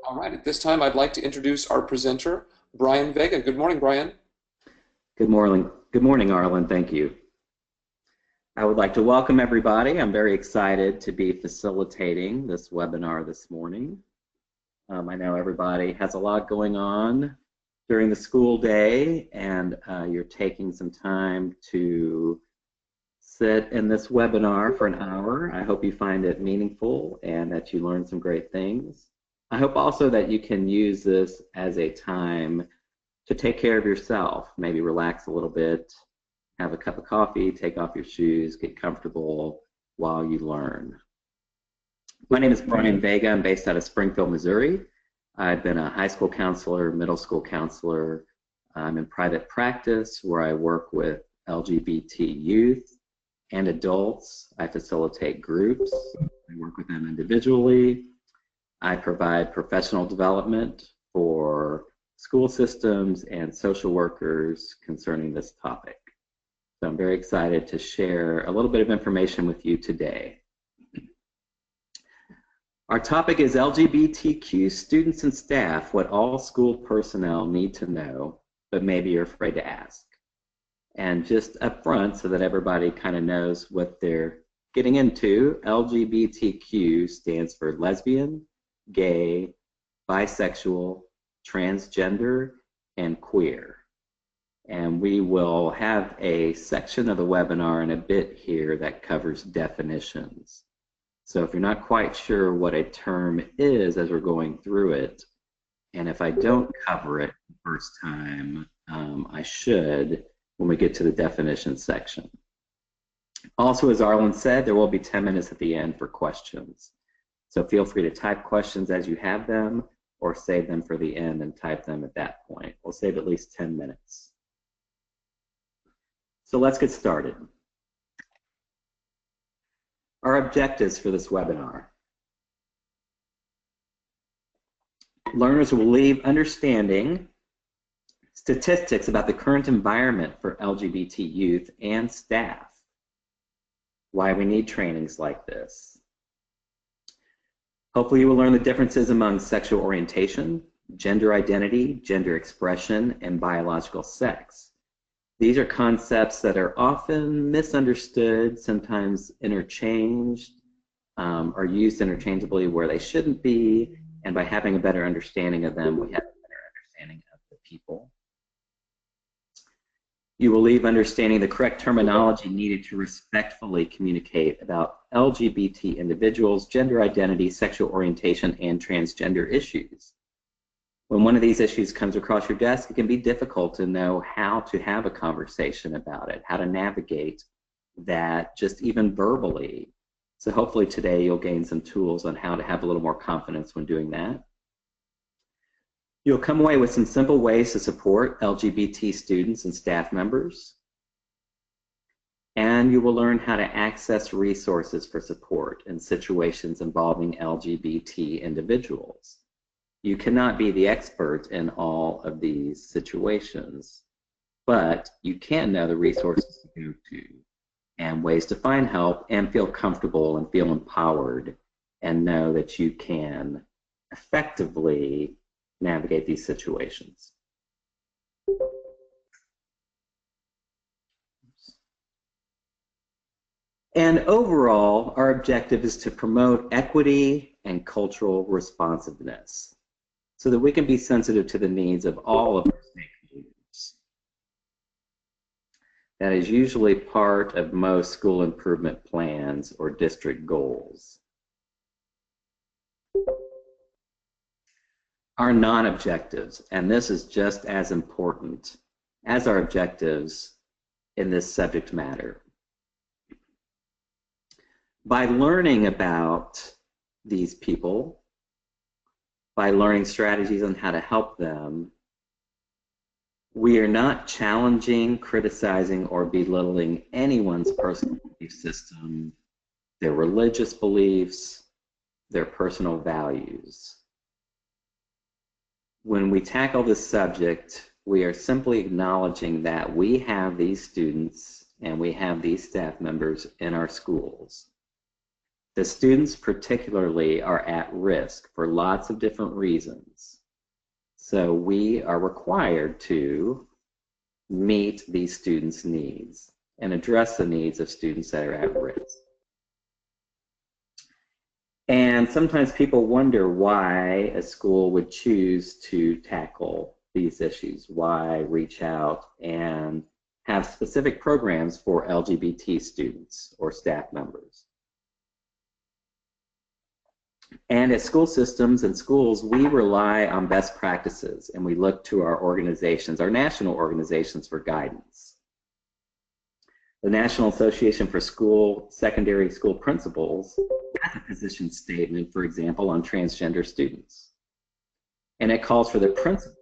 All right, at this time, I'd like to introduce our presenter, Brian Vega. Good morning, Brian. Good morning, Arlen. Thank you. I would like to welcome everybody. I'm very excited to be facilitating this webinar this morning. I know everybody has a lot going on during the school day, and you're taking some time to sit in this webinar for an hour. I hope you find it meaningful and that you learn some great things. I hope also that you can use this as a time to take care of yourself, maybe relax a little bit, have a cup of coffee, take off your shoes, get comfortable while you learn. My name is Brian Vega. I'm based out of Springfield, Missouri. I've been a high school counselor, middle school counselor. I'm in private practice where I work with LGBT youth and adults. I facilitate groups. I work with them individually. I provide professional development for school systems and social workers concerning this topic. So I'm very excited to share a little bit of information with you today. Our topic is LGBTQ students and staff, what all school personnel need to know, but maybe you're afraid to ask. And just up front, so that everybody kind of knows what they're getting into, LGBTQ stands for lesbian, gay, bisexual, transgender, and queer. And we will have a section of the webinar in a bit here that covers definitions. So if you're not quite sure what a term is as we're going through it, and if I don't cover it the first time, I should when we get to the definition section. Also, as Arlen said, there will be 10 minutes at the end for questions. So feel free to type questions as you have them or save them for the end and type them at that point. We'll save at least 10 minutes. So let's get started. Our objectives for this webinar. Learners will leave understanding statistics about the current environment for LGBT youth and staff, why we need trainings like this. Hopefully you will learn the differences among sexual orientation, gender identity, gender expression, and biological sex. These are concepts that are often misunderstood, sometimes interchanged, or used interchangeably where they shouldn't be, and by having a better understanding of them, we have a better understanding of the people. You will leave understanding the correct terminology needed to respectfully communicate about LGBT individuals, gender identity, sexual orientation, and transgender issues. When one of these issues comes across your desk, it can be difficult to know how to have a conversation about it, how to navigate that just even verbally. So hopefully today you'll gain some tools on how to have a little more confidence when doing that. You'll come away with some simple ways to support LGBT students and staff members. And you will learn how to access resources for support in situations involving LGBT individuals. You cannot be the expert in all of these situations, but you can know the resources to go to and ways to find help and feel comfortable and feel empowered and know that you can effectively navigate these situations. And overall, our objective is to promote equity and cultural responsiveness so that we can be sensitive to the needs of all of our stakeholders. That is usually part of most school improvement plans or district goals. Our non-objectives, and this is just as important as our objectives in this subject matter. By learning about these people, by learning strategies on how to help them, we are not challenging, criticizing, or belittling anyone's personal belief system, their religious beliefs, their personal values. When we tackle this subject, we are simply acknowledging that we have these students and we have these staff members in our schools. The students particularly are at risk for lots of different reasons. So we are required to meet these students' needs and address the needs of students that are at risk. And sometimes people wonder why a school would choose to tackle these issues, why reach out and have specific programs for LGBT students or staff members. And at school systems and schools, we rely on best practices and we look to our organizations, our national organizations, for guidance. The National Association for Secondary School Principals has a position statement, for example, on transgender students. And it calls for the principal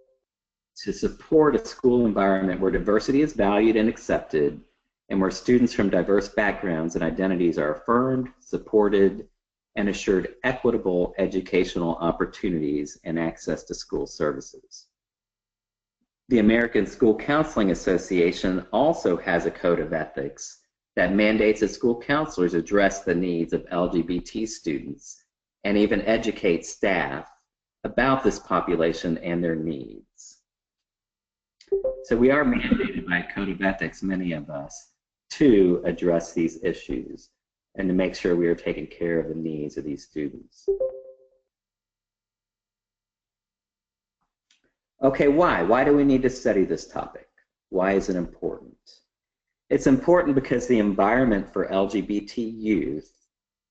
to support a school environment where diversity is valued and accepted, and where students from diverse backgrounds and identities are affirmed, supported, and assured equitable educational opportunities and access to school services. The American School Counseling Association also has a code of ethics that mandates that school counselors address the needs of LGBT students and even educate staff about this population and their needs. So we are mandated by a code of ethics, many of us, to address these issues and to make sure we are taking care of the needs of these students. Okay, why? Why do we need to study this topic? Why is it important? It's important because the environment for LGBT youth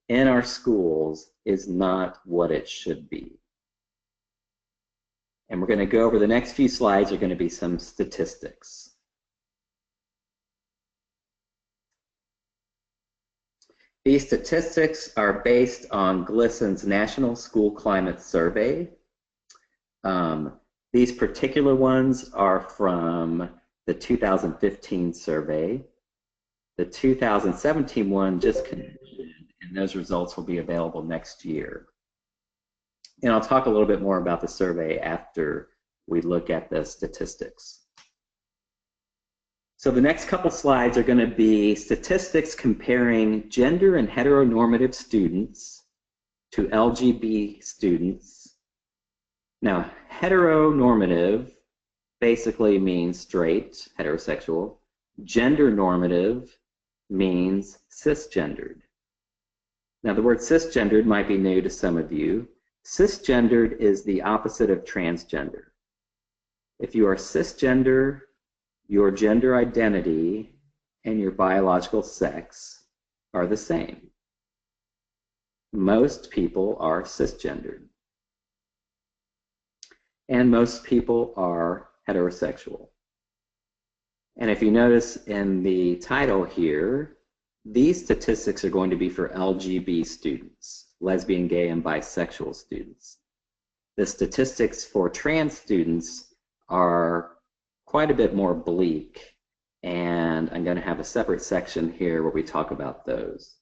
in our schools is not what it should be. And we're going to go over the next few slides are going to be some statistics. These statistics are based on GLSEN's National School Climate Survey. These particular ones are from the 2015 survey. The 2017 one just concluded, and those results will be available next year. And I'll talk a little bit more about the survey after we look at the statistics. So the next couple slides are going to be statistics comparing gender and heteronormative students to LGBT students. Now, heteronormative basically means straight, heterosexual. Gender normative means cisgendered. Now, the word cisgendered might be new to some of you. Cisgendered is the opposite of transgender. If you are cisgender, your gender identity and your biological sex are the same. Most people are cisgendered. And most people are heterosexual. And if you notice in the title here, these statistics are going to be for LGBT students, lesbian, gay, and bisexual students. The statistics for trans students are quite a bit more bleak, and I'm going to have a separate section here where we talk about those.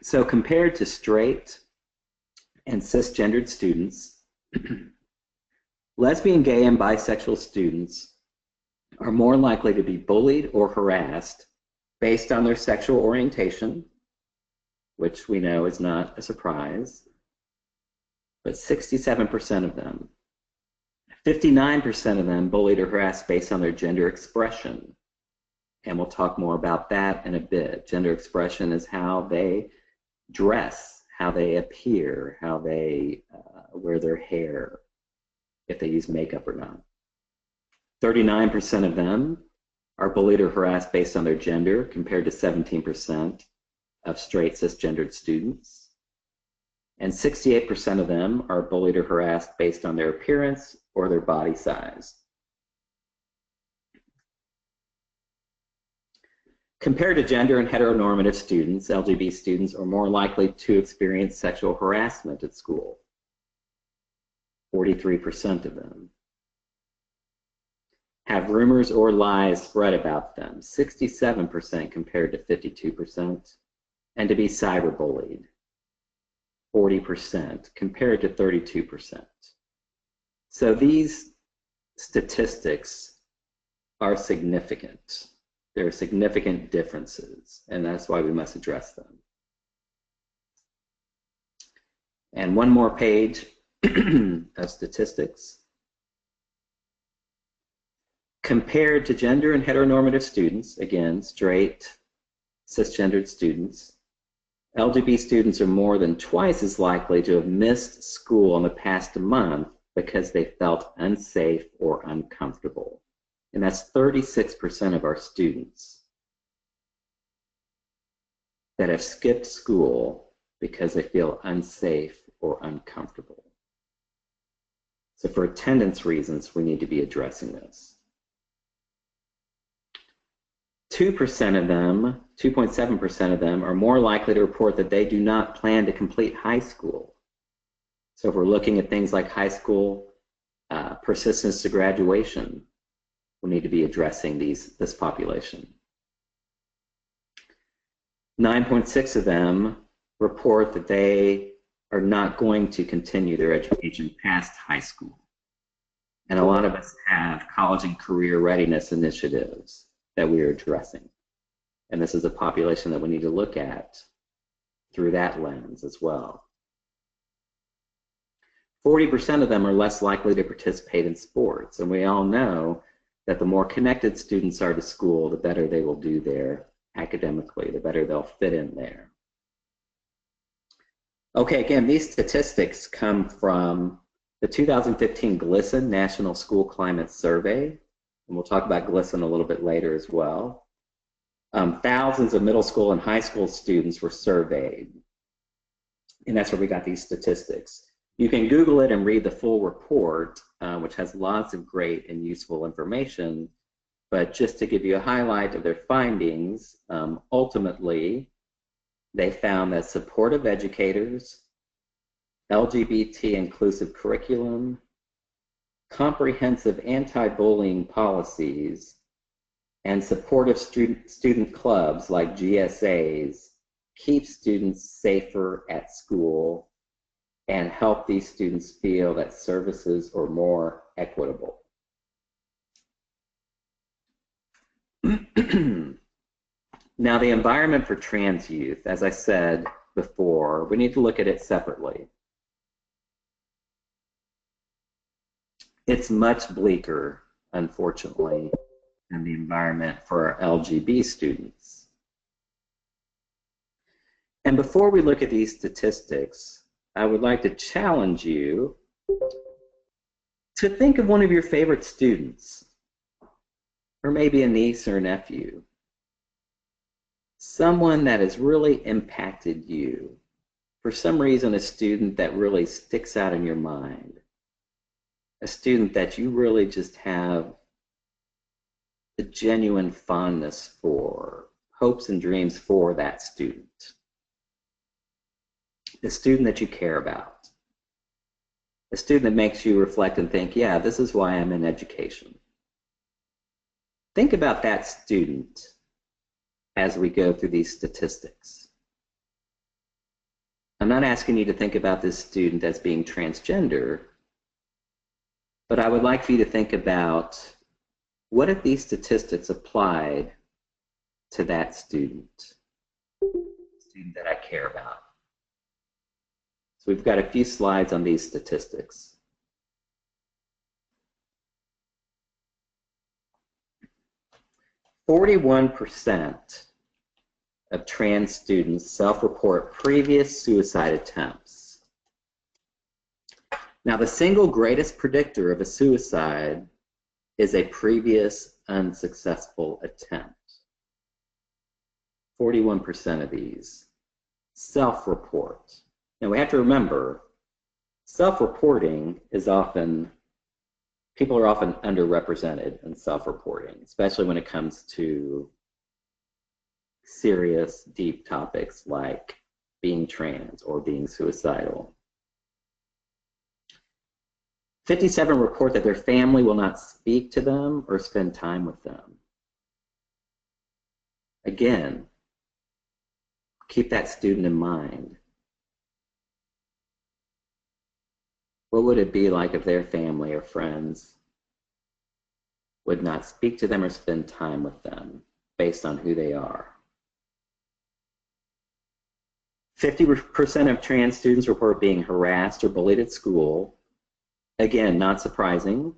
So compared to straight and cisgendered students, lesbian, gay, and bisexual students are more likely to be bullied or harassed based on their sexual orientation, which we know is not a surprise, but 67% of them. 59% of them bullied or harassed based on their gender expression. And we'll talk more about that in a bit. Gender expression is how they dress, how they appear, how they wear their hair, if they use makeup or not. 39% of them are bullied or harassed based on their gender, compared to 17% of straight cisgendered students. And 68% of them are bullied or harassed based on their appearance or their body size. Compared to gender and heteronormative students, LGBT students are more likely to experience sexual harassment at school. 43% of them have rumors or lies spread about them, 67% compared to 52%, and to be cyberbullied, 40% compared to 32%. So these statistics are significant. There are significant differences, and that's why we must address them. And one more page of statistics. Compared to gender and heteronormative students, again, straight, cisgendered students, LGBT students are more than twice as likely to have missed school in the past month because they felt unsafe or uncomfortable. And that's 36% of our students that have skipped school because they feel unsafe or uncomfortable. So for attendance reasons, we need to be addressing this. 2% of them, 2.7% of them, are more likely to report that they do not plan to complete high school. So if we're looking at things like high school persistence to graduation, we need to be addressing this population. 9.6 of them report that they are not going to continue their education past high school. And a lot of us have college and career readiness initiatives that we are addressing. And this is a population that we need to look at through that lens as well. 40% of them are less likely to participate in sports. And we all know that the more connected students are to school, the better they will do there academically, the better they'll fit in there. Okay, again, these statistics come from the 2015 GLSEN National School Climate Survey, and we'll talk about GLSEN a little bit later as well. Thousands of middle school and high school students were surveyed, and that's where we got these statistics. You can Google it and read the full report, which has lots of great and useful information, but just to give you a highlight of their findings, ultimately, they found that supportive educators, LGBT inclusive curriculum, comprehensive anti-bullying policies, and supportive student clubs like GSAs keep students safer at school and help these students feel that services are more equitable. Now, the environment for trans youth, as I said before, we need to look at it separately. It's much bleaker, unfortunately, than the environment for our LGBT students. And before we look at these statistics, I would like to challenge you to think of one of your favorite students, or maybe a niece or a nephew, someone that has really impacted you, for some reason a student that really sticks out in your mind, a student that you really just have a genuine fondness for, hopes and dreams for that student, a student that you care about, a student that makes you reflect and think, yeah, this is why I'm in education. Think about that student as we go through these statistics. I'm not asking you to think about this student as being transgender, but I would like for you to think about, what if these statistics applied to that student that I care about? So we've got a few slides on these statistics. "41% of trans students self-report previous suicide attempts." Now, the single greatest predictor of a suicide is a previous unsuccessful attempt. 41% of these self-report. Now, we have to remember, self-reporting is often, people are often underrepresented in self-reporting, especially when it comes to serious, deep topics like being trans or being suicidal. 57 report that their family will not speak to them or spend time with them. Again, keep that student in mind. What would it be like if their family or friends would not speak to them or spend time with them? based on who they are. 50% of trans students report being harassed or bullied at school. Again, not surprising,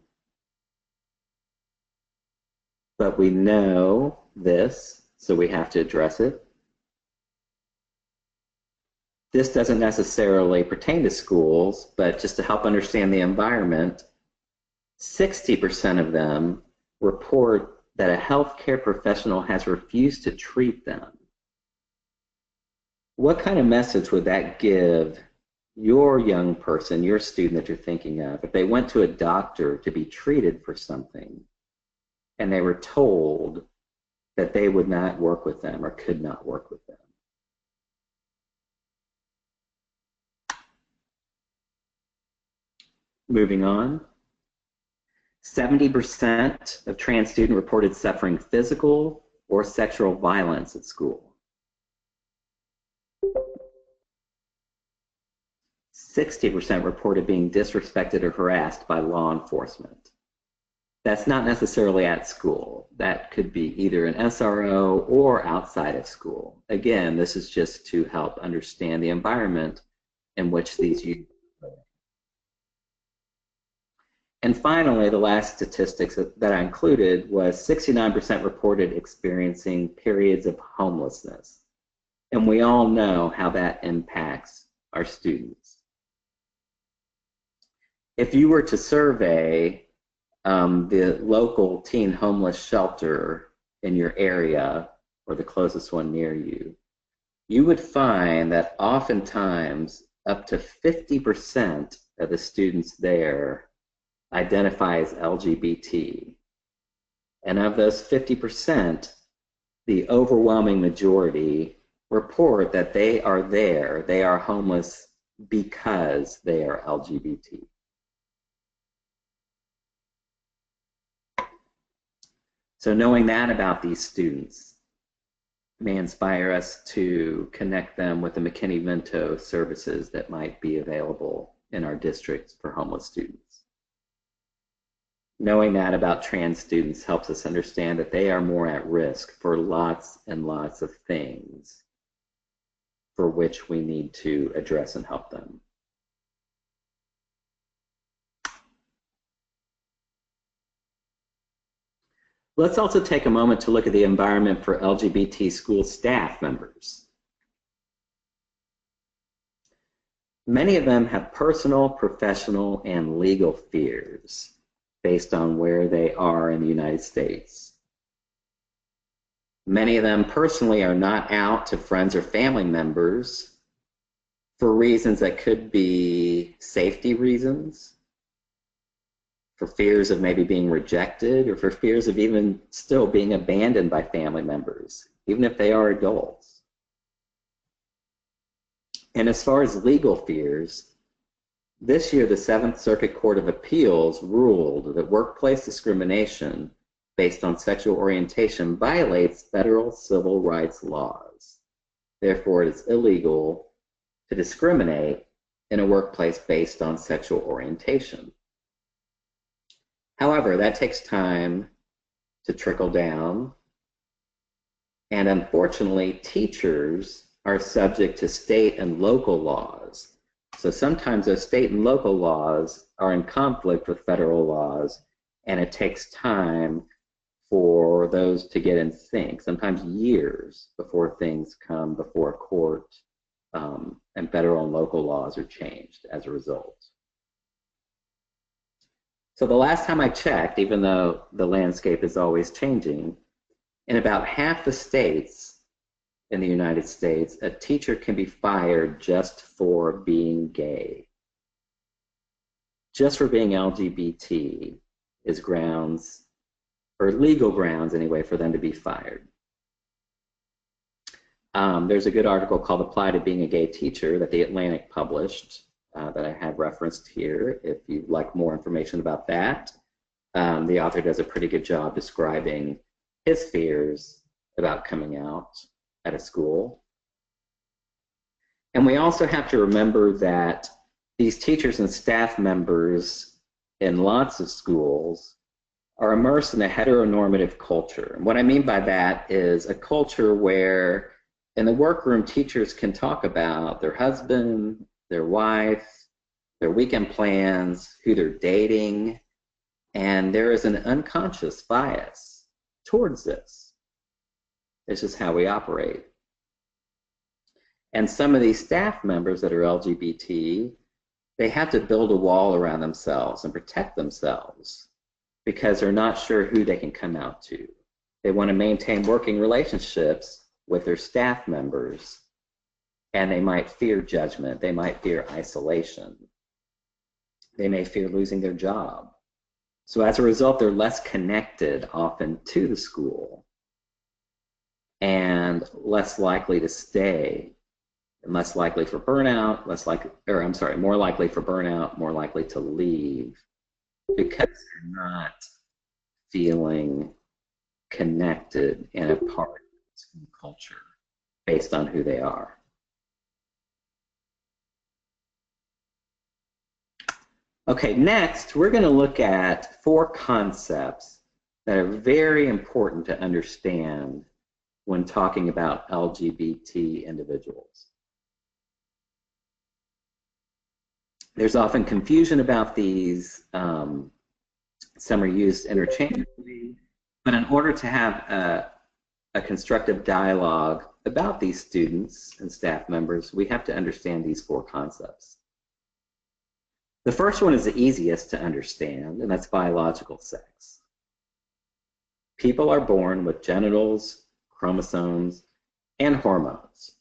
but we know this, so we have to address it. This doesn't necessarily pertain to schools, but just to help understand the environment, 60% of them report that a healthcare professional has refused to treat them. What kind of message would that give your young person, your student that you're thinking of, if they went to a doctor to be treated for something and they were told that they would not work with them or could not work with them? Moving on, 70% of trans students reported suffering physical or sexual violence at school. 60% reported being disrespected or harassed by law enforcement. That's not necessarily at school. That could be either an SRO or outside of school. Again, this is just to help understand the environment in which these youth live. And finally, the last statistics that I included was 69% reported experiencing periods of homelessness. And we all know how that impacts our students. If you were to survey the local teen homeless shelter in your area or the closest one near you, you would find that oftentimes up to 50% of the students there identify as LGBT. And of those 50%, the overwhelming majority report that they are there, they are homeless because they are LGBT. So knowing that about these students may inspire us to connect them with the McKinney-Vento services that might be available in our districts for homeless students. Knowing that about trans students helps us understand that they are more at risk for lots and lots of things for which we need to address and help them. Let's also take a moment to look at the environment for LGBT school staff members. Many of them have personal, professional, and legal fears based on where they are in the United States. Many of them personally are not out to friends or family members for reasons that could be safety reasons, for fears of maybe being rejected, or for fears of even still being abandoned by family members, even if they are adults. And as far as legal fears, this year the Seventh Circuit Court of Appeals ruled that workplace discrimination based on sexual orientation violates federal civil rights laws. Therefore, it is illegal to discriminate in a workplace based on sexual orientation. However, that takes time to trickle down, and unfortunately, teachers are subject to state and local laws. So sometimes those state and local laws are in conflict with federal laws, and it takes time for those to get in sync, sometimes years before things come before a court, and federal and local laws are changed as a result. So the last time I checked, even though the landscape is always changing, in about half the states in the United States, a teacher can be fired just for being gay. Just for being LGBT is grounds, or legal grounds anyway, for them to be fired. There's a good article called Apply to Being a Gay Teacher that The Atlantic published that I have referenced here if you'd like more information about that. The author does a pretty good job describing his fears about coming out at a school. And we also have to remember that these teachers and staff members in lots of schools are immersed in a heteronormative culture. And what I mean by that is a culture where in the workroom, teachers can talk about their husband, their wife, their weekend plans, who they're dating, and there is an unconscious bias towards this. It's just how we operate. And some of these staff members that are LGBT, they have to build a wall around themselves and protect themselves because they're not sure who they can come out to. They want to maintain working relationships with their staff members, and they might fear judgment. They might fear isolation. They may fear losing their job. So as a result, they're less connected often to the school and less likely to stay, and less likely for burnout, more likely for burnout, more likely to leave because they're not feeling connected and a part of the school culture based on who they are. Okay, next we're going to look at 4 concepts that are very important to understand when talking about LGBT individuals. There's often confusion about these. Some are used interchangeably, but in order to have a constructive dialogue about these students and staff members, we have to understand these 4 concepts. The first one is the easiest to understand, and that's biological sex. People are born with genitals, chromosomes, and hormones.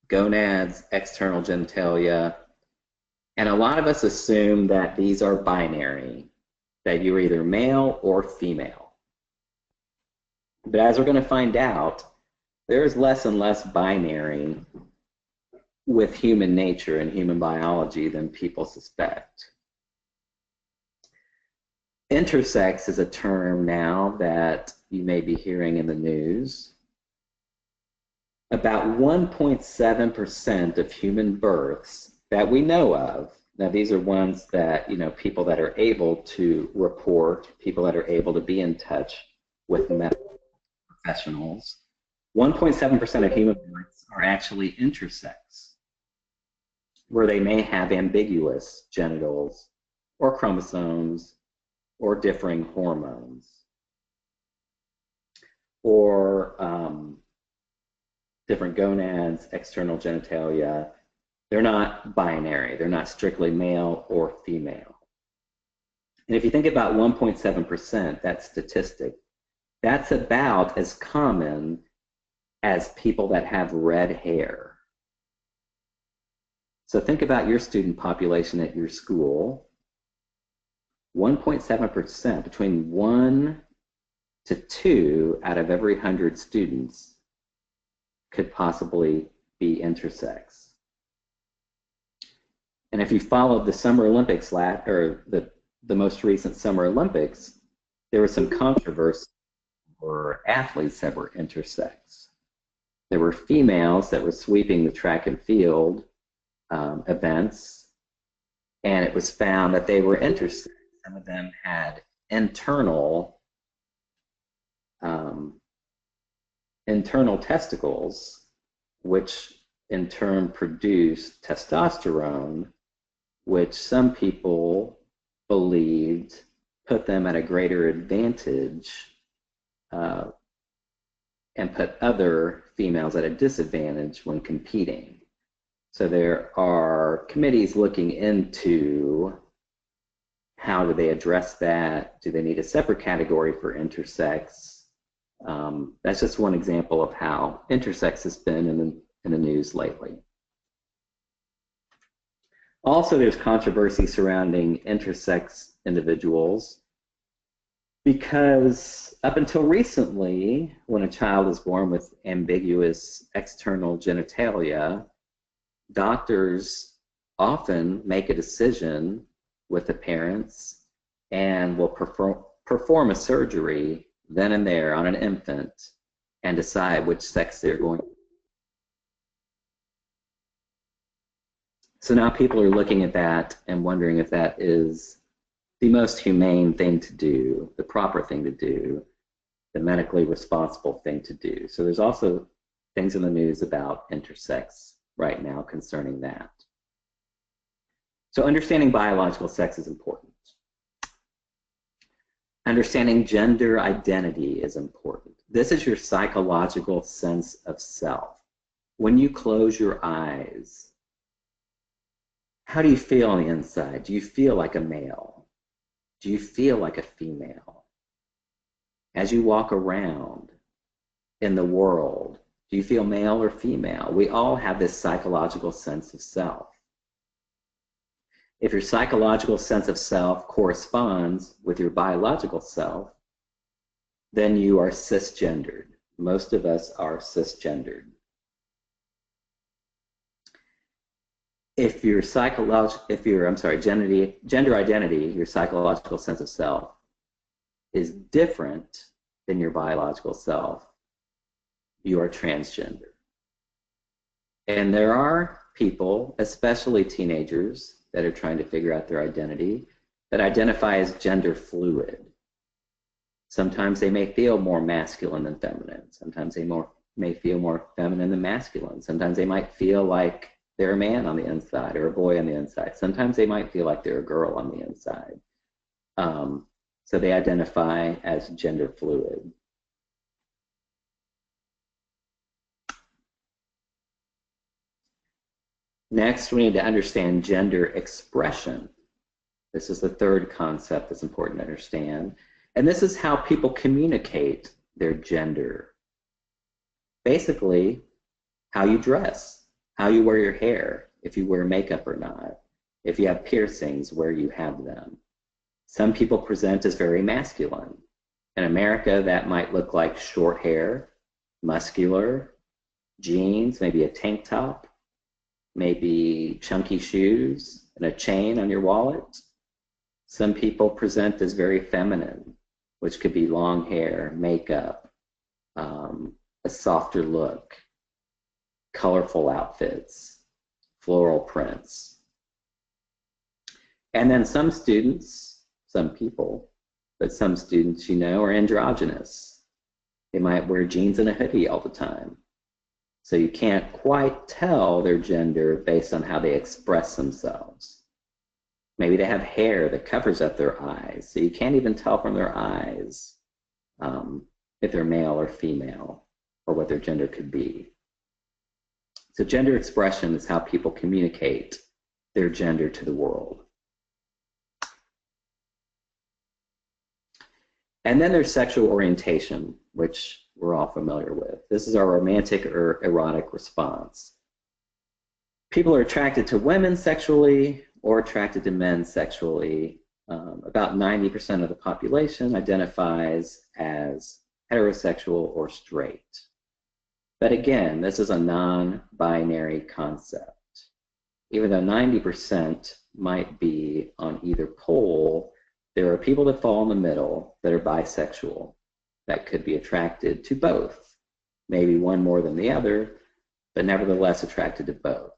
Gonads, external genitalia, and a lot of us assume that these are binary, that you're either male or female. But as we're going to find out, there's less and less binary with human nature and human biology than people suspect. Intersex is a term now that you may be hearing in the news. About 1.7% of human births that we know of, now these are ones that, people that are able to report, people that are able to be in touch with medical professionals, 1.7% of human births are actually intersex, where they may have ambiguous genitals or chromosomes or differing hormones or different gonads, external genitalia. They're not binary. They're not strictly male or female. And if you think about 1.7%, that statistic, that's about as common as people that have red hair. So think about your student population at your school. 1.7%, between 1 to 2 out of every 100 students could possibly be intersex. And if you followed the Summer Olympics, or the most recent Summer Olympics, there was some controversy for athletes that were intersex. There were females that were sweeping the track and field events, and it was found that they were intersex. Some of them had internal testicles, which in turn produced testosterone, which some people believed put them at a greater advantage and put other females at a disadvantage when competing. So there are committees looking into how do they address that? Do they need a separate category for intersex? That's just one example of how intersex has been in the news lately. Also, there's controversy surrounding intersex individuals because up until recently, when a child is born with ambiguous external genitalia, doctors often make a decision with the parents and will perform a surgery then and there on an infant and decide which sex they're going to. So now people are looking at that and wondering if that is the most humane thing to do, the proper thing to do, the medically responsible thing to do. So there's also things in the news about intersex right now concerning that. So understanding biological sex is important. Understanding gender identity is important. This is your psychological sense of self. When you close your eyes, how do you feel on the inside? Do you feel like a male? Do you feel like a female? As you walk around in the world, do you feel male or female? We all have this psychological sense of self. If your psychological sense of self corresponds with your biological self, then you are cisgendered. Most of us are cisgendered. If your gender identity, your psychological sense of self, is different than your biological self, you are transgender. And there are people, especially teenagers, that are trying to figure out their identity, that identify as gender fluid. Sometimes they may feel more masculine than feminine. Sometimes they may feel more feminine than masculine. Sometimes they might feel like they're a man on the inside or a boy on the inside. Sometimes they might feel like they're a girl on the inside. So they identify as gender fluid. Next, we need to understand gender expression. This is the third concept that's important to understand. And this is how people communicate their gender. Basically, how you dress, how you wear your hair, if you wear makeup or not, if you have piercings, where you have them. Some people present as very masculine. In America, that might look like short hair, muscular, jeans, maybe a tank top, maybe chunky shoes and a chain on your wallet. Some people present as very feminine, which could be long hair, makeup, a softer look, colorful outfits, floral prints. And then some students, some people, but some students, are androgynous. They might wear jeans and a hoodie all the time. So you can't quite tell their gender based on how they express themselves. Maybe they have hair that covers up their eyes, so you can't even tell from their eyes if they're male or female or what their gender could be. So gender expression is how people communicate their gender to the world. And then there's sexual orientation, which we're all familiar with. This is our romantic or erotic response. People are attracted to women sexually or attracted to men sexually. About 90% of the population identifies as heterosexual or straight. But again, this is a non-binary concept. Even though 90% might be on either pole, there are people that fall in the middle that are bisexual, that could be attracted to both. Maybe one more than the other, but nevertheless attracted to both.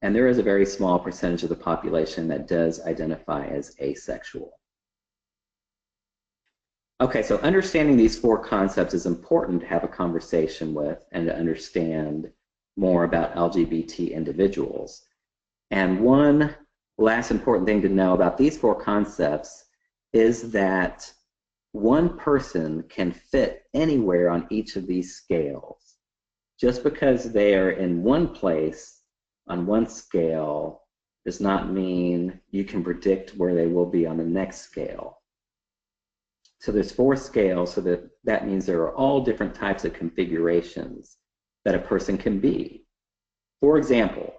And there is a very small percentage of the population that does identify as asexual. Okay, so understanding these four concepts is important to have a conversation with and to understand more about LGBT individuals. And one last important thing to know about these four concepts is that one person can fit anywhere on each of these scales. Just because they are in one place on one scale does not mean you can predict where they will be on the next scale. So there's four scales, so that means there are all different types of configurations that a person can be. For example,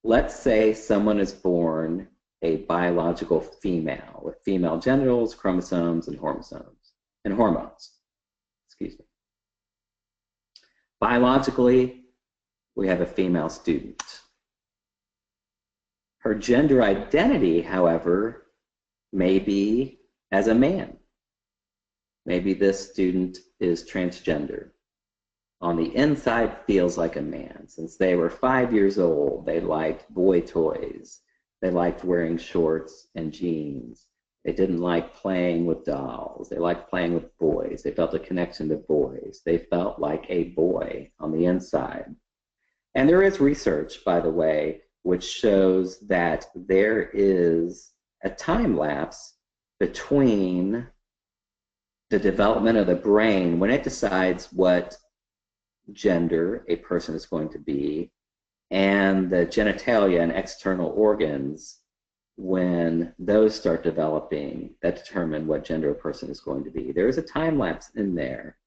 let's say someone is born a biological female with female genitals, chromosomes, and hormones. Excuse me. Biologically, we have a female student. Her gender identity, however, may be as a man. Maybe this student is transgender. on the inside feels like a man. Since they were 5 years old, they liked boy toys. They liked wearing shorts and jeans. They didn't like playing with dolls. They liked playing with boys. They felt a connection to boys. They felt like a boy on the inside. And there is research, by the way, which shows that there is a time lapse between the development of the brain when it decides what gender a person is going to be, and the genitalia and external organs when those start developing that determine what gender a person is going to be. There is a time lapse in there,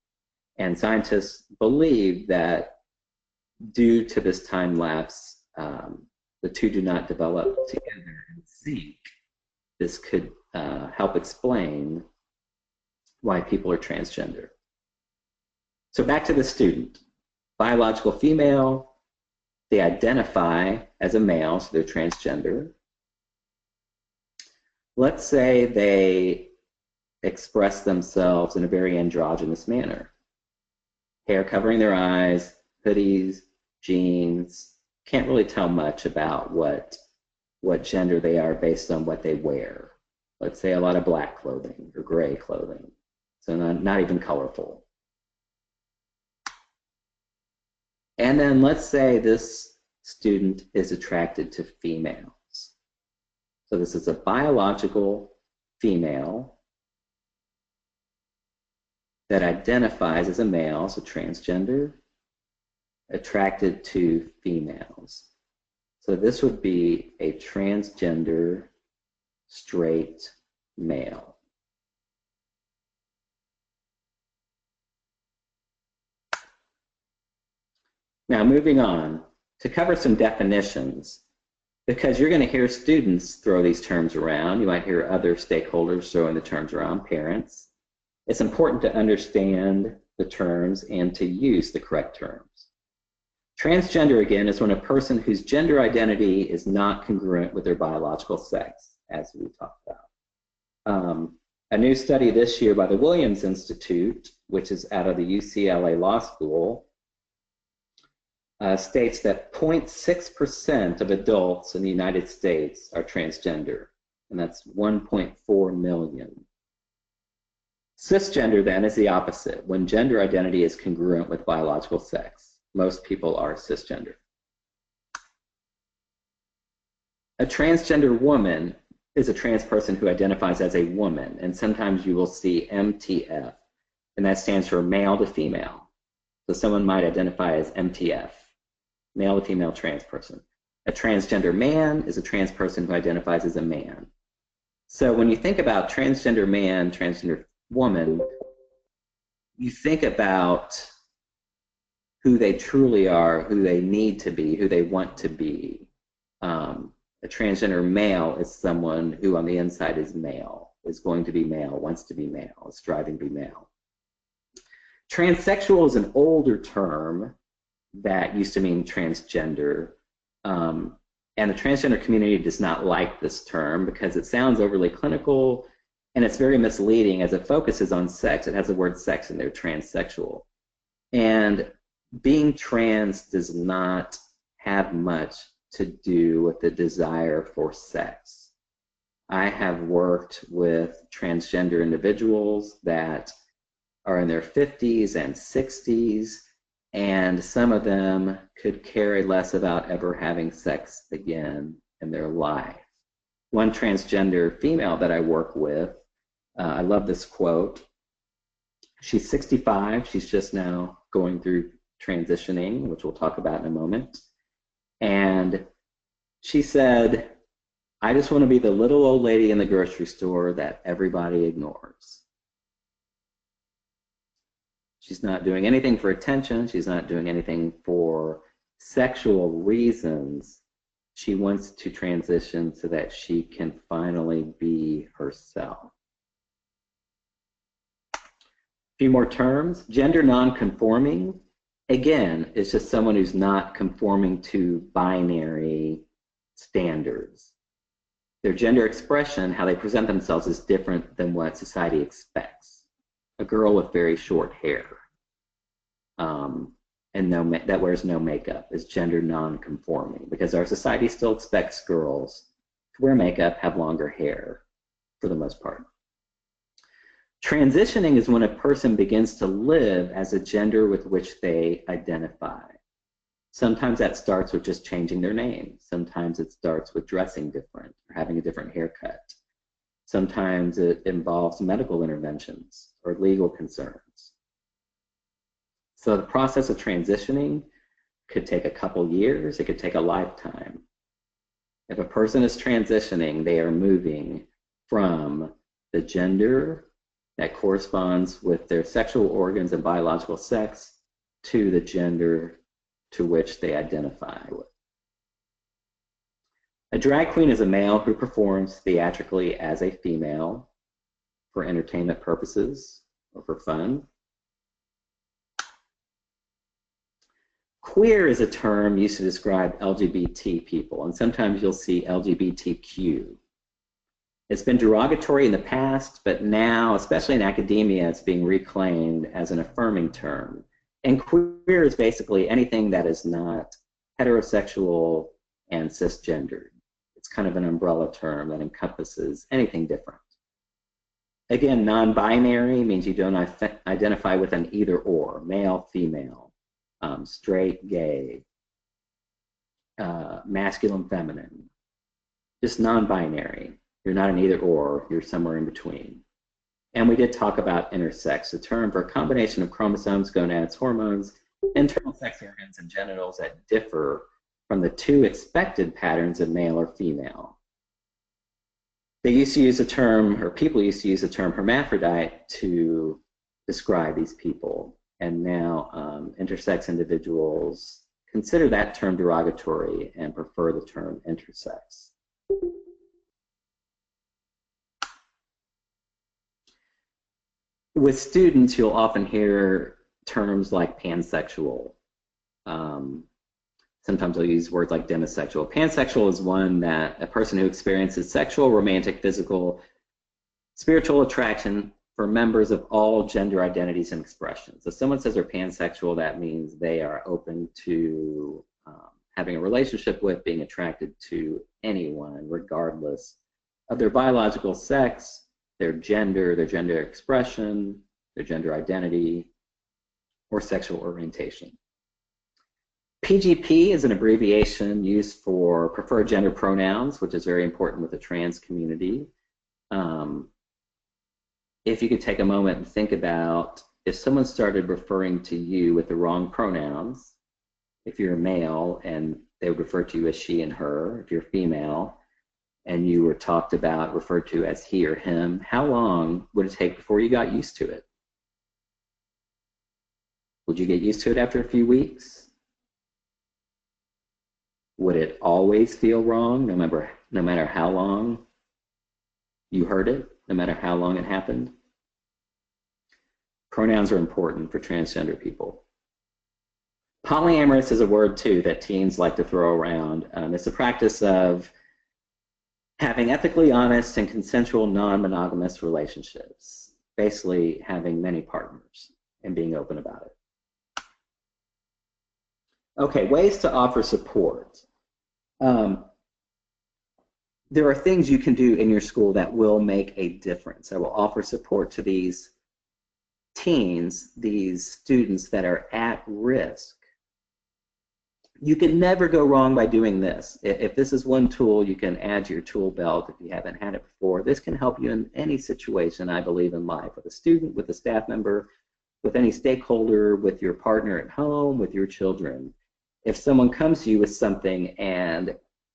and scientists believe that due to this time lapse, the two do not develop together in sync. This could help explain why people are transgender. So back to the student. Biological female, they identify as a male, so they're transgender. Let's say they express themselves in a very androgynous manner. Hair covering their eyes, hoodies, jeans. Can't really tell much about what gender they are based on what they wear. Let's say a lot of black clothing or gray clothing. So not even colorful. And then let's say this student is attracted to females. So this is a biological female that identifies as a male, so transgender, attracted to females. So this would be a transgender straight male. Now moving on, to cover some definitions, because you're going to hear students throw these terms around, you might hear other stakeholders throwing the terms around, parents. It's important to understand the terms and to use the correct terms. Transgender, again, is when a person whose gender identity is not congruent with their biological sex, as we talked about. A new study this year by the Williams Institute, which is out of the UCLA Law School, states that 0.6% of adults in the United States are transgender, and that's 1.4 million. Cisgender, then, is the opposite, when gender identity is congruent with biological sex. Most people are cisgender. A transgender woman is a trans person who identifies as a woman, and sometimes you will see MTF, and that stands for male to female. So someone might identify as MTF, male to female trans person. A transgender man is a trans person who identifies as a man. So when you think about transgender man, transgender woman, you think about who they truly are, who they need to be, who they want to be. A transgender male is someone who on the inside is male, is going to be male, wants to be male, is striving to be male. Transsexual is an older term that used to mean transgender, and the transgender community does not like this term because it sounds overly clinical and it's very misleading as it focuses on sex. It has the word sex in there, transsexual. And being trans does not have much to do with the desire for sex. I have worked with transgender individuals that are in their 50s and 60s, and some of them could care less about ever having sex again in their life. One transgender female that I work with, I love this quote. She's 65. She's just now going through transitioning, which we'll talk about in a moment. And she said, "I just want to be the little old lady in the grocery store that everybody ignores." She's not doing anything for attention. She's not doing anything for sexual reasons. She wants to transition so that she can finally be herself. A few more terms. Gender non-conforming, again, is just someone who's not conforming to binary standards. Their gender expression, how they present themselves, is different than what society expects. A girl with very short hair. and that wears no makeup is gender non-conforming, because our society still expects girls to wear makeup, have longer hair for the most part. Transitioning is when a person begins to live as a gender with which they identify. Sometimes that starts with just changing their name. Sometimes it starts with dressing different or having a different haircut. Sometimes it involves medical interventions or legal concerns. So the process of transitioning could take a couple years, it could take a lifetime. If a person is transitioning, they are moving from the gender that corresponds with their sexual organs and biological sex to the gender to which they identify with. A drag queen is a male who performs theatrically as a female for entertainment purposes or for fun. Queer is a term used to describe LGBT people, and sometimes you'll see LGBTQ. It's been derogatory in the past, but now, especially in academia, it's being reclaimed as an affirming term. And queer is basically anything that is not heterosexual and cisgendered. It's kind of an umbrella term that encompasses anything different. Again, non-binary means you don't identify with an either or, male, female, straight, gay, masculine, feminine. Just non-binary. You're not an either or, you're somewhere in between. And we did talk about intersex, a term for a combination of chromosomes, gonads, hormones, internal sex organs, and genitals that differ from the two expected patterns of male or female. They used to use the term, or people used to use the term hermaphrodite to describe these people. And now intersex individuals consider that term derogatory and prefer the term intersex. With students, you'll often hear terms like pansexual. Sometimes I'll use words like demisexual. Pansexual is one that a person who experiences sexual, romantic, physical, spiritual attraction for members of all gender identities and expressions. If someone says they're pansexual, that means they are open to having a relationship with, being attracted to anyone, regardless of their biological sex, their gender expression, their gender identity, or sexual orientation. PGP is an abbreviation used for preferred gender pronouns, which is very important with the trans community. If you could take a moment and think about if someone started referring to you with the wrong pronouns, if you're a male and they would refer to you as she and her, if you're female, and you were referred to as he or him, how long would it take before you got used to it? Would you get used to it after a few weeks? Would it always feel wrong, no matter how long you heard it, no matter how long it happened? Pronouns are important for transgender people. Polyamorous is a word, too, that teens like to throw around. It's the practice of having ethically honest and consensual non-monogamous relationships, basically having many partners and being open about it. Okay, ways to offer support. There are things you can do in your school that will make a difference, that will offer support to these teens, these students that are at risk. You can never go wrong by doing this. If this is one tool you can add to your tool belt if you haven't had it before, this can help you in any situation, I believe, in life, with a student, with a staff member, with any stakeholder, with your partner at home, with your children. If someone comes to you with something and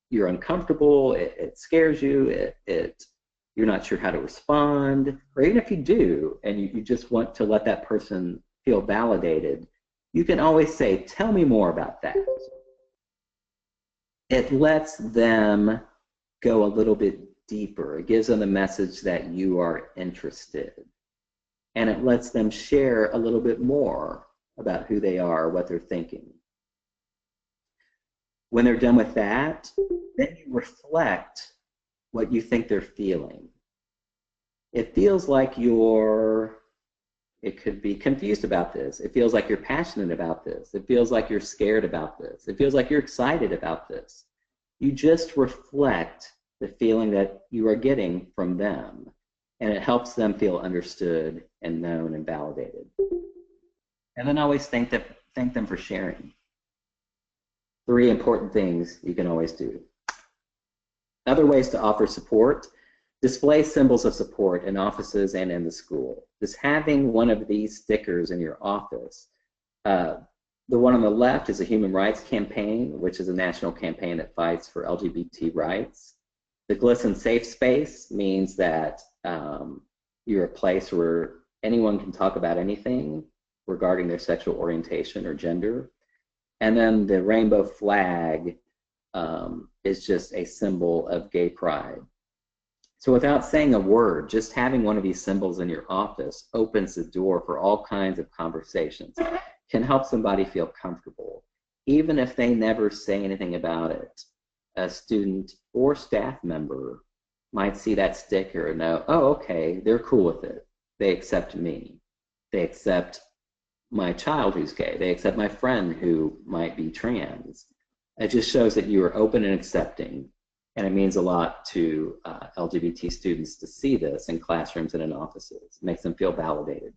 you're uncomfortable, it scares you, you're not sure how to respond, or even if you do and you just want to let that person feel validated, you can always say, tell me more about that. It lets them go a little bit deeper. It gives them the message that you are interested. And it lets them share a little bit more about who they are, what they're thinking. When they're done with that, then you reflect what you think they're feeling. It feels like you're It could be confused about this. It feels like you're passionate about this. It feels like you're scared about this. It feels like you're excited about this. You just reflect the feeling that you are getting from them, and it helps them feel understood and known and validated. And then always thank them for sharing. 3 important things you can always do. Other ways to offer support: display symbols of support in offices and in the school. Just having one of these stickers in your office. The one on the left is a human rights campaign, which is a national campaign that fights for LGBT rights. The Glisten Safe Space means that you're a place where anyone can talk about anything regarding their sexual orientation or gender. And then the rainbow flag is just a symbol of gay pride. So without saying a word, just having one of these symbols in your office opens the door for all kinds of conversations, can help somebody feel comfortable. Even if they never say anything about it, a student or staff member might see that sticker and know, oh, okay, they're cool with it. They accept me. They accept my child who's gay. They accept my friend who might be trans. It just shows that you are open and accepting. And it means a lot to LGBT students to see this in classrooms and in offices. It makes them feel validated.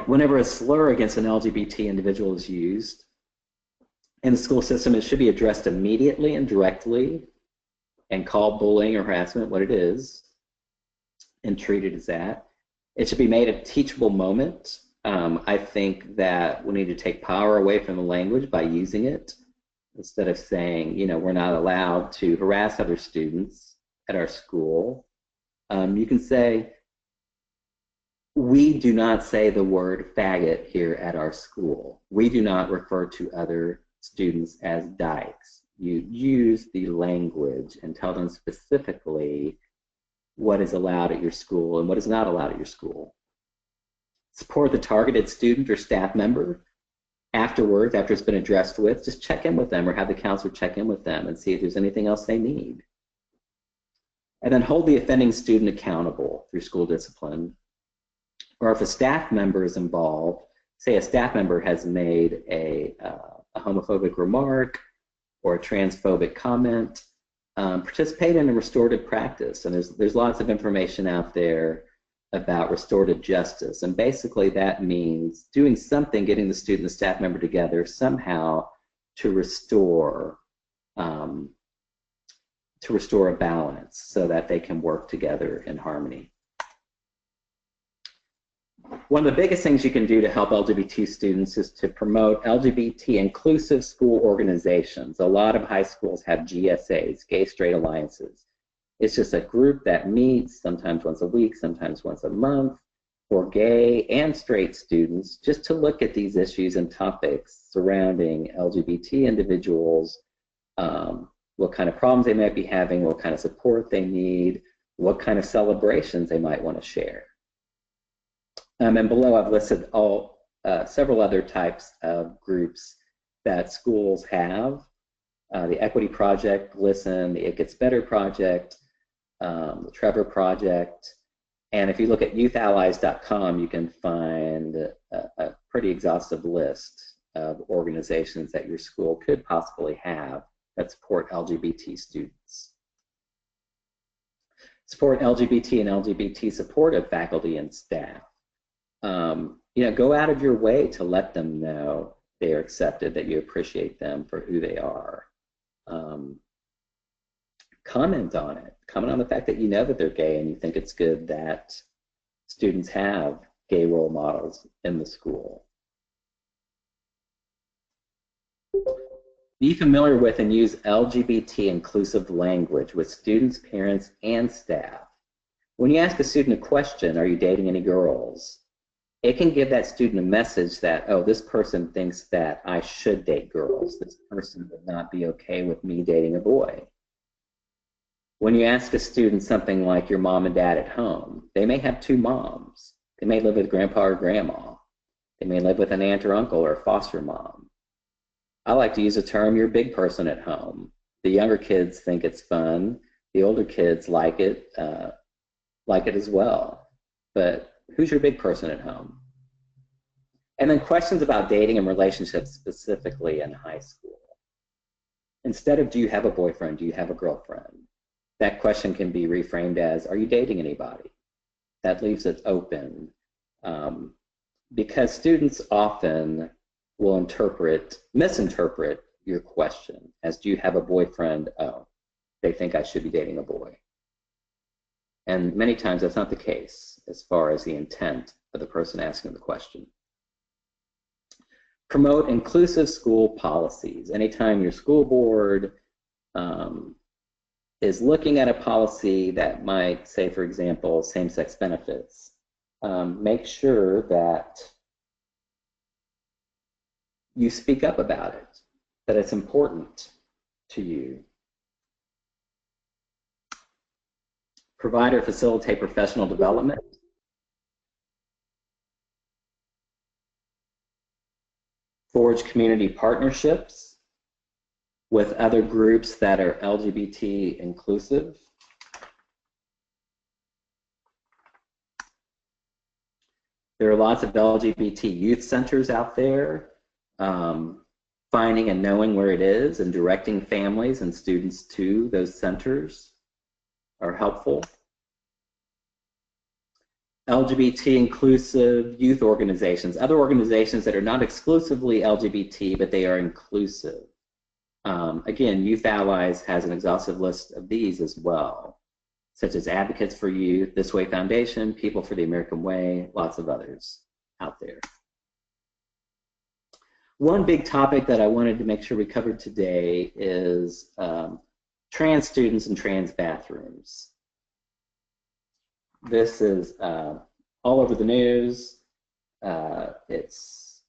Whenever a slur against an LGBT individual is used in the school system, it should be addressed immediately and directly and called bullying or harassment what it is and treated as that. It should be made a teachable moment. I think that we need to take power away from the language by using it. Instead of saying, you know, we're not allowed to harass other students at our school, you can say, we do not say the word faggot here at our school. We do not refer to other students as dykes. You use the language and tell them specifically what is allowed at your school and what is not allowed at your school. Support the targeted student or staff member afterwards, after it's been addressed with. Just check in with them or have the counselor check in with them and see if there's anything else they need. And then hold the offending student accountable through school discipline. Or if a staff member is involved, say a staff member has made a homophobic remark or a transphobic comment, participate in a restorative practice. And there's lots of information out there about restorative justice. And basically that means doing something, getting the student and the staff member together somehow to restore a balance so that they can work together in harmony. One of the biggest things you can do to help LGBT students is to promote LGBT inclusive school organizations. A lot of high schools have GSAs, Gay Straight Alliances. It's just a group that meets sometimes once a week, sometimes once a month, for gay and straight students, just to look at these issues and topics surrounding LGBT individuals, what kind of problems they might be having, what kind of support they need, what kind of celebrations they might want to share. And below I've listed several other types of groups that schools have. The Equity Project, Glisten, the It Gets Better Project, the Trevor Project. And if you look at youthallies.com, you can find a pretty exhaustive list of organizations that your school could possibly have that support LGBT students. Support LGBT and LGBT supportive faculty and staff. You know, go out of your way to let them know they are accepted, that you appreciate them for who they are. Comment on it. Comment on the fact that you know that they're gay and you think it's good that students have gay role models in the school. Be familiar with and use LGBT inclusive language with students, parents, and staff. When you ask a student a question, are you dating any girls? It can give that student a message that, oh, this person thinks that I should date girls. This person would not be okay with me dating a boy. When you ask a student something like your mom and dad at home, they may have 2 moms. They may live with grandpa or grandma. They may live with an aunt or uncle or a foster mom. I like to use the term your big person at home. The younger kids think it's fun. The older kids like it. like it as well. But who's your big person at home? And then questions about dating and relationships specifically in high school. Instead of do you have a boyfriend, do you have a girlfriend? That question can be reframed as, are you dating anybody? That leaves it open because students often will misinterpret your question as, do you have a boyfriend? Oh, they think I should be dating a boy. And many times that's not the case as far as the intent of the person asking the question. Promote inclusive school policies. Anytime your school board is looking at a policy that might say, for example, same-sex benefits, make sure that you speak up about it, that it's important to you. Provide or facilitate professional development. Forge community partnerships with other groups that are LGBT inclusive. There are lots of LGBT youth centers out there. Finding and knowing where it is and directing families and students to those centers are helpful. LGBT inclusive youth organizations, other organizations that are not exclusively LGBT, but they are inclusive. Again, Youth Allies has an exhaustive list of these as well, such as Advocates for Youth, This Way Foundation, People for the American Way, lots of others out there. One big topic that I wanted to make sure we covered today is trans students and trans bathrooms. This is all over the news. It's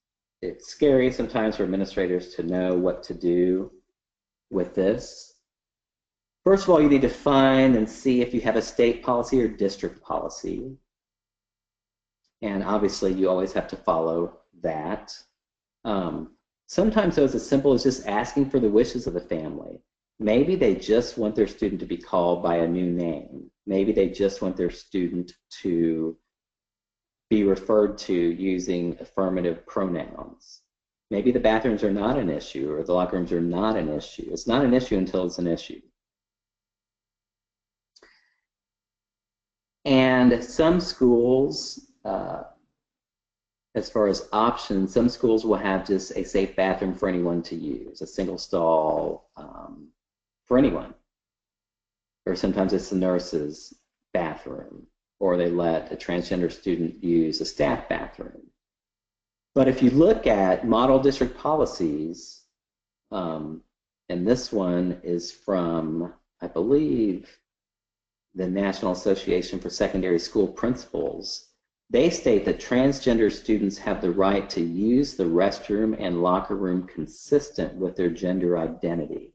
scary sometimes for administrators to know what to do with this. First of all, you need to find and see if you have a state policy or district policy. And obviously, you always have to follow that. Sometimes those as simple as just asking for the wishes of the family. Maybe they just want their student to be called by a new name. Maybe they just want their student to be referred to using affirmative pronouns. Maybe the bathrooms are not an issue or the locker rooms are not an issue. It's not an issue until it's an issue. And some schools, as far as options, some schools will have just a safe bathroom for anyone to use, a single stall for anyone. Or sometimes it's the nurse's bathroom, or they let a transgender student use a staff bathroom. But if you look at model district policies, and this one is from, I believe, the National Association for Secondary School Principals, they state that transgender students have the right to use the restroom and locker room consistent with their gender identity.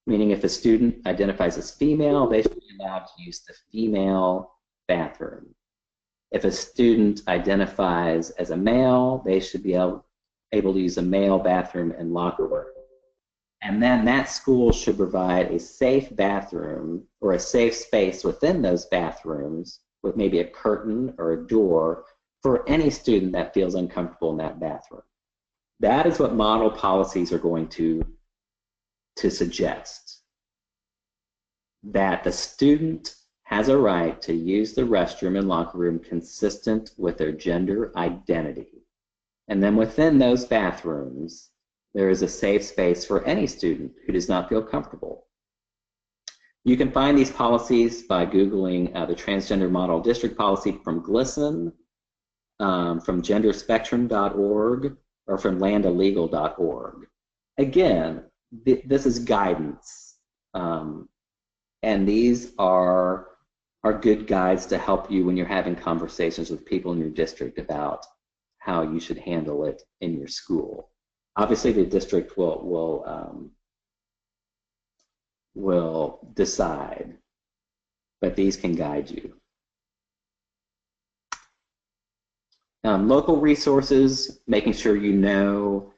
Meaning if a student identifies as female, they should be allowed to use the female bathroom. If a student identifies as a male, they should be able to use a male bathroom and locker room. And then that school should provide a safe bathroom or a safe space within those bathrooms with maybe a curtain or a door for any student that feels uncomfortable in that bathroom. That is what model policies are going to suggest. That the student has a right to use the restroom and locker room consistent with their gender identity. And then within those bathrooms, there is a safe space for any student who does not feel comfortable. You can find these policies by Googling the Transgender Model District Policy from GLSEN, from genderspectrum.org, or from landalegal.org. Again, this is guidance, and these are good guides to help you when you're having conversations with people in your district about how you should handle it in your school. Obviously, the district will decide, but these can guide you. Local resources, making sure you know.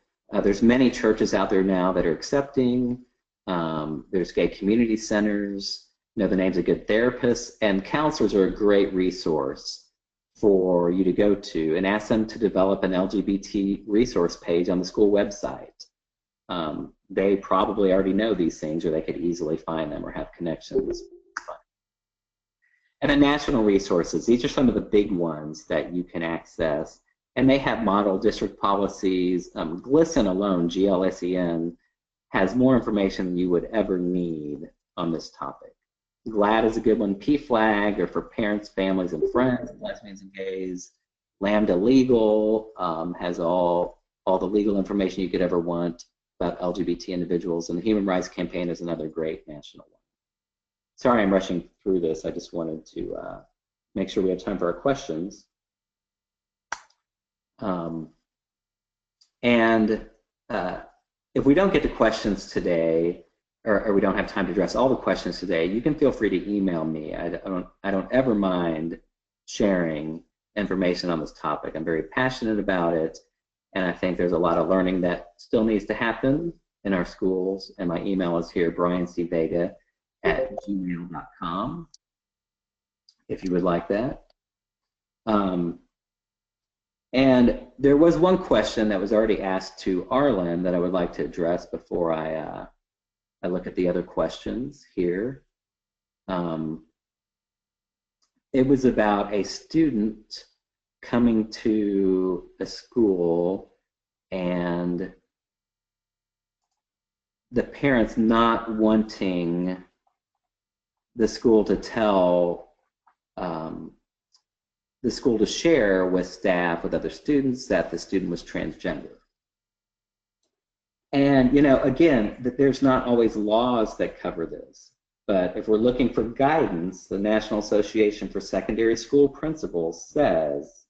There's many churches out there now that are accepting. There's gay community centers. know the names of good therapists, and counselors are a great resource for you to go to, and ask them to develop an LGBT resource page on the school website. They probably already know these things, or they could easily find them or have connections. And then national resources, these are some of the big ones that you can access, and they have model district policies. GLSEN alone, GLSEN, has more information than you would ever need on this topic. GLAD is a good one. PFLAG are for parents, families, and friends, lesbians and gays. Lambda Legal has all the legal information you could ever want about LGBT individuals, and the Human Rights Campaign is another great national one. Sorry I'm rushing through this. I just wanted to make sure we have time for our questions. If we don't get to questions today, or we don't have time to address all the questions today, you can feel free to email me. I don't ever mind sharing information on this topic. I'm very passionate about it, and I think there's a lot of learning that still needs to happen in our schools. And my email is here, briancvega@gmail.com, if you would like that. And there was one question that was already asked to Arlen that I would like to address before I look at the other questions here. It was about a student coming to a school and the parents not wanting the school to tell the school to share with staff, with other students, that the student was transgender. And, you know, again, there's not always laws that cover this, but if we're looking for guidance, the National Association for Secondary School Principals says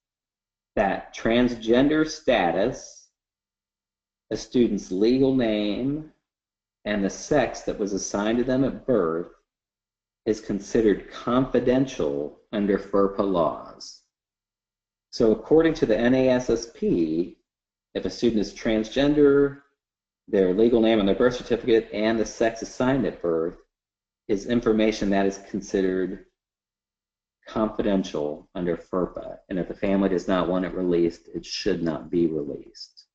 that transgender status, a student's legal name, and the sex that was assigned to them at birth is considered confidential under FERPA laws. So according to the NASSP, if a student is transgender, their legal name and their birth certificate and the sex assigned at birth is information that is considered confidential under FERPA. And if the family does not want it released, it should not be released.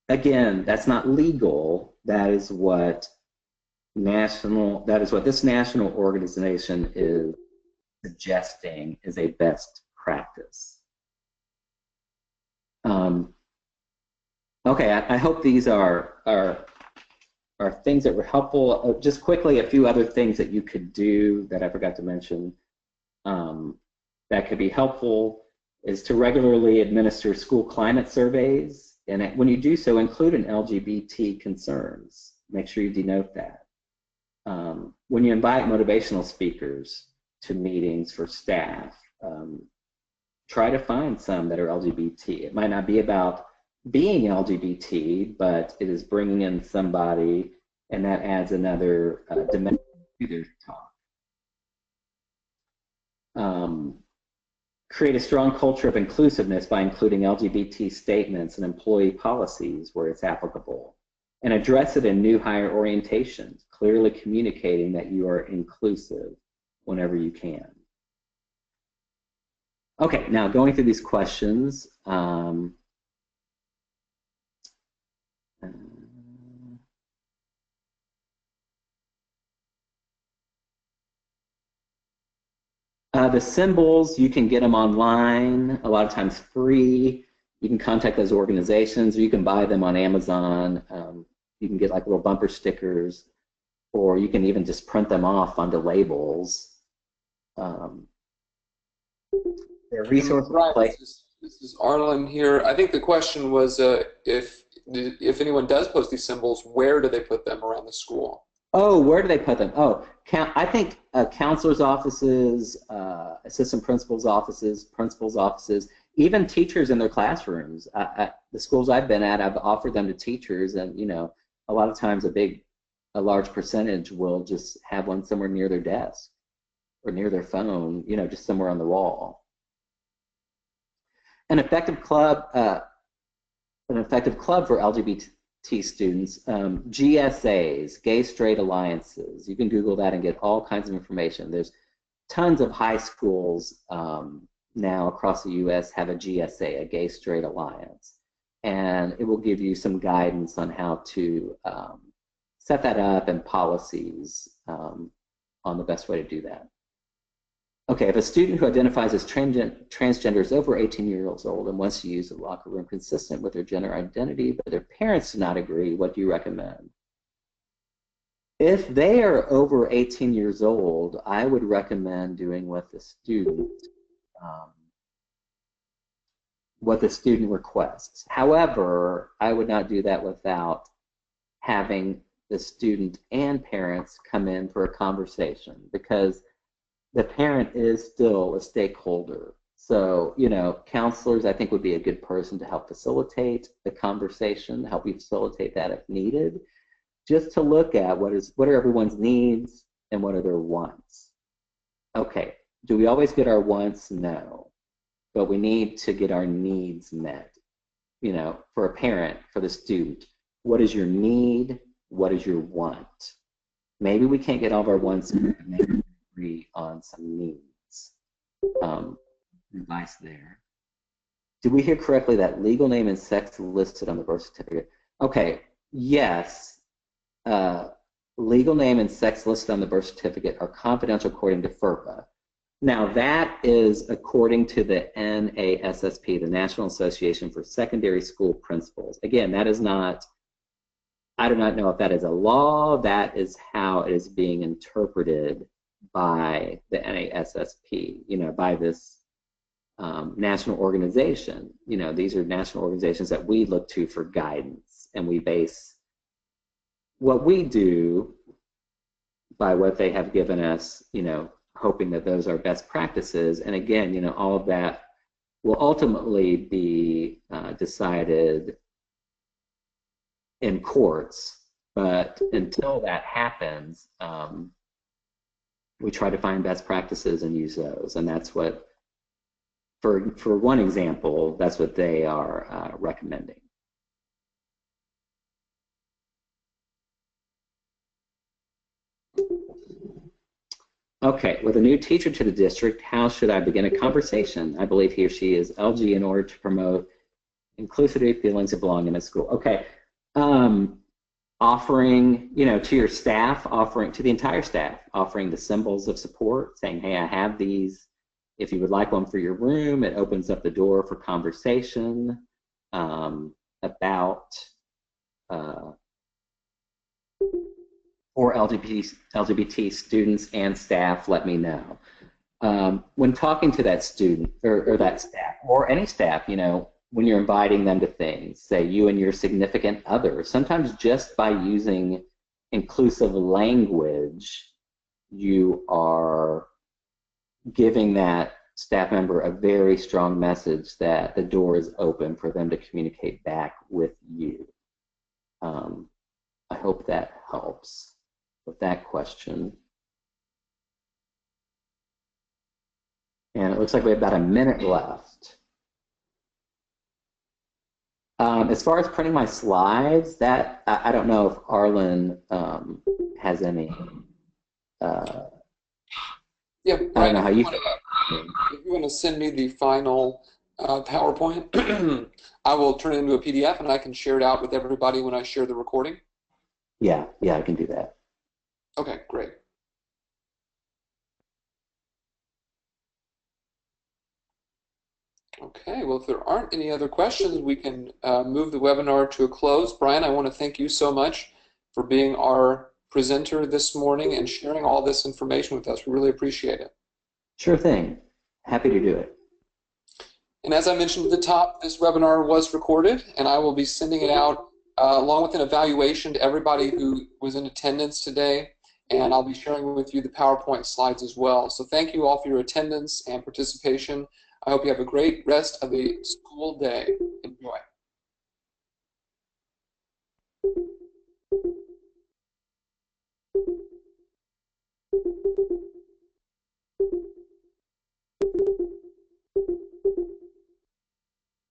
Again, that's not legal. That is what this national organization is suggesting is a best practice. Okay, I hope these are things that were helpful. Just quickly, a few other things that you could do that I forgot to mention that could be helpful is to regularly administer school climate surveys, and when you do so, include an LGBT concerns. Make sure you denote that. When you invite motivational speakers to meetings for staff, try to find some that are LGBT. It might not be about being LGBT, but it is bringing in somebody, and that adds another dimension to their talk. Create a strong culture of inclusiveness by including LGBT statements and employee policies where it's applicable, and address it in new hire orientations, clearly communicating that you are inclusive whenever you can. Okay, now going through these questions. The symbols, you can get them online, a lot of times free. You can contact those organizations, or you can buy them on Amazon. You can get like little bumper stickers, or you can even just print them off onto labels. There are resources. Right. This is Arlen here. I think the question was if anyone does post these symbols, where do they put them around the school? Oh, where do they put them? Oh, I think counselors' offices, assistant principals' offices, even teachers in their classrooms. At the schools I've been at, I've offered them to teachers, and you know, a lot of times a large percentage will just have one somewhere near their desk or near their phone, you know, just somewhere on the wall. An effective club for LGBT students, GSAs, gay straight alliances. You can Google that and get all kinds of information. There's tons of high schools now across the U.S. have a GSA, a gay straight alliance, and it will give you some guidance on how to set that up and policies on the best way to do that. Okay, if a student who identifies as transgender is over 18 years old and wants to use the locker room consistent with their gender identity, but their parents do not agree, what do you recommend? If they are over 18 years old, I would recommend doing what the student requests. However, I would not do that without having the student and parents come in for a conversation, because the parent is still a stakeholder. So, you know, counselors, I think, would be a good person to help facilitate the conversation, help you facilitate that if needed, just to look at what are everyone's needs and what are their wants. Okay, do we always get our wants? No, but we need to get our needs met. You know, for a parent, for the student, what is your need? What is your want? Maybe we can't get all of our wants met, maybe we agree on some needs. Advice there. Did we hear correctly that legal name and sex listed on the birth certificate? Okay, yes. Legal name and sex listed on the birth certificate are confidential according to FERPA. Now that is according to the NASSP, the National Association for Secondary School Principals. Again, that is not, I do not know if that is a law. That is how it is being interpreted by the NASSP, you know, by this national organization. You know, these are national organizations that we look to for guidance, and we base what we do by what they have given us, you know, hoping that those are best practices. And again, you know, all of that will ultimately be decided in courts, but until that happens, we try to find best practices and use those, and that's what, for one example, that's what they are recommending. Okay, with a new teacher to the district, how should I begin a conversation? I believe he or she is LG in order to promote inclusivity, feelings of belonging in school. Okay. Offering, you know, to your staff, offering to the entire staff, offering the symbols of support, saying, hey, I have these. If you would like one for your room, it opens up the door for conversation about for LGBT students and staff, let me know. When talking to that student or that staff, or any staff, you know, when you're inviting them to things, say you and your significant other, sometimes just by using inclusive language, you are giving that staff member a very strong message that the door is open for them to communicate back with you. I hope that helps with that question. And it looks like we have about a minute left. As far as printing my slides, that I don't know if Arlen has any. Yeah, I don't know how you. If you want to send me the final PowerPoint, I will turn it into a PDF and I can share it out with everybody when I share the recording. Yeah, I can do that. Okay, great. Okay, well, if there aren't any other questions, we can move the webinar to a close. Brian, I want to thank you so much for being our presenter this morning and sharing all this information with us. We really appreciate it. Sure thing. Happy to do it. And as I mentioned at the top, this webinar was recorded, and I will be sending it out along with an evaluation to everybody who was in attendance today, and I'll be sharing with you the PowerPoint slides as well. So thank you all for your attendance and participation. I hope you have a great rest of the school day.